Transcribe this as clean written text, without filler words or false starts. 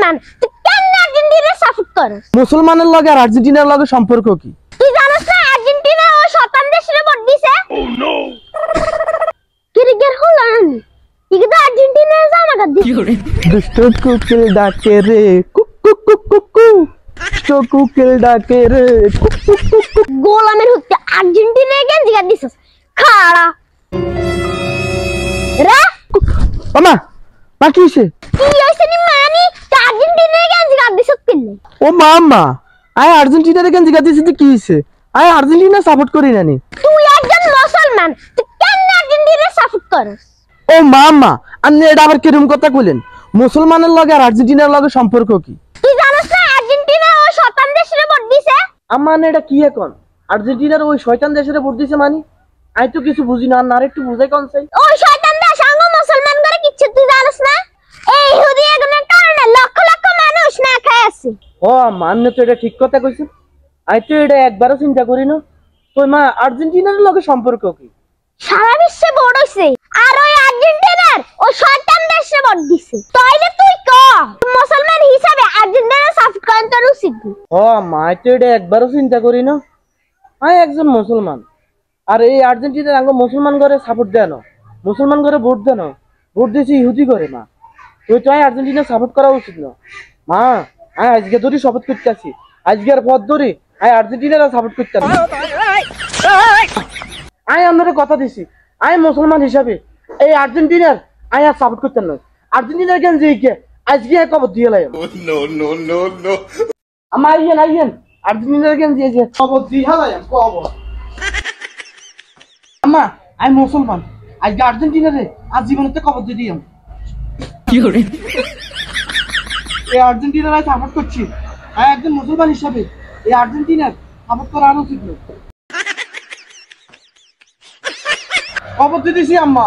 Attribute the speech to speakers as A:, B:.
A: মুসলমান, তুই কেন আর্জেন্টিনার সাপোর্ট করস?
B: মুসলমানের লগে আর আর্জেন্টিনার লগে সম্পর্ক কি?
A: তুই জানিস না আর্জেন্টিনা ও শয়তান দেশের ভোট দিছে? ও নো। Cricket Haaland. কি তো আর্জেন্টিনা জামাটা দিছে।
B: দুষ্ট কুকুর ডাকে রে cook cook cook cook cook. দুষ্ট কুকুর ডাকে রে কুক কুক কুক কুক।
A: গোলামের হতে আর্জেন্টিনা গেঞ্জি গাদ দিছস। খাড়া। রে
B: মামা বাকি হইছে
A: কি হইছে নি মানি আর্জেন্টিনা গেঞ্জি গাদ দিছস কিনে?
B: ও মামা আই আর্জেন্টিনার গেঞ্জি গাদ দিছি কি হইছে? আই আর্জেন্টিনা সাপোর্ট করি নানি।
A: তুই একজন মুসলমান, তুই কেন আর্জেন্টিনা সাপোর্ট করস?
B: ও মামা আপনি এটা আবার কিরকম কথা কইলেন? মুসলমানের লগে আর আর্জেন্টিনার লগে সম্পর্ক কি?
A: তুই জানিস না আর্জেন্টিনা ও শয়তান দেশের ভোট দিছে?
B: আমান এটা কি এখন? আর্জেন্টিনার ওই শয়তান দেশের ভোট দিছে মানে? আই তো কিছু বুঝি না, আর একটু বুঝাই কোন চাই।
A: ওই শয়তান দেশ আঙ্গ মুসলমান করে কিচ্ছু তুই জানিস না? এই ইহুদি এগুলোর কারণে লক্ষ লক্ষ মানুষ না খেয়ে আছে।
B: ও মান্য তো এটা ঠিক কথা কইছে। আই তো এটা একবারও চিন্তা করি না। তো মা আর্জেন্টিনার লগে সম্পর্ক কি?
A: সারা বিশ্বে ভোট হইছে আর ওই আর্জেন্টিনার ওই শয়তান দেশে ভোট দিছে। তাইলে তুই ক মুসলমান হিসাবে আর্জেন্টিনা সাপোর্ট করেন তোর উচিত।
B: ও মা তো এটা একবারও চিন্তা করি না। আই একজন মুসলমান আর এই আর্জেন্টিনার আঙ্গ মুসলমান করে সাপোর্ট দেন, মুসলমান করে ভোট দেন, ভোট দিয়েছে ইহুদি করে। মা তুই তো আর্জেন্টিনা সাপোর্ট করা উচিত না। মা আই আজকে ধরে শপথ করতে আসি, আজকের পথ ধরে আই আর্জেন্টিনার সাপোর্ট করতে আসি। আই আপনাদের কথা দিছি আই মুসলমান হিসাবে এই আর্জেন্টিনার আই আর সাপোর্ট করতেন না। আর্জেন্টিনার কেন যে আজকে কবর দিয়ে লাই আমার আইয়েন আইয়েন আর্জেন্টিনার কেন দিয়েছে কবর দিয়ে হালাই কবর। আম্মা আমি মুসলমান, আজকে আর্জেন্টিনারে আজ জীবনেতে কবর দিয়ে দিই। কি করে এই আর্জেন্টিনার সাপোর্ট করছি, আমি একজন মুসলমান হিসাবে এই আর্জেন্টিনার সাপোর্ট করা আর উচিত নয়। কবর দিয়ে দিছি আম্মা।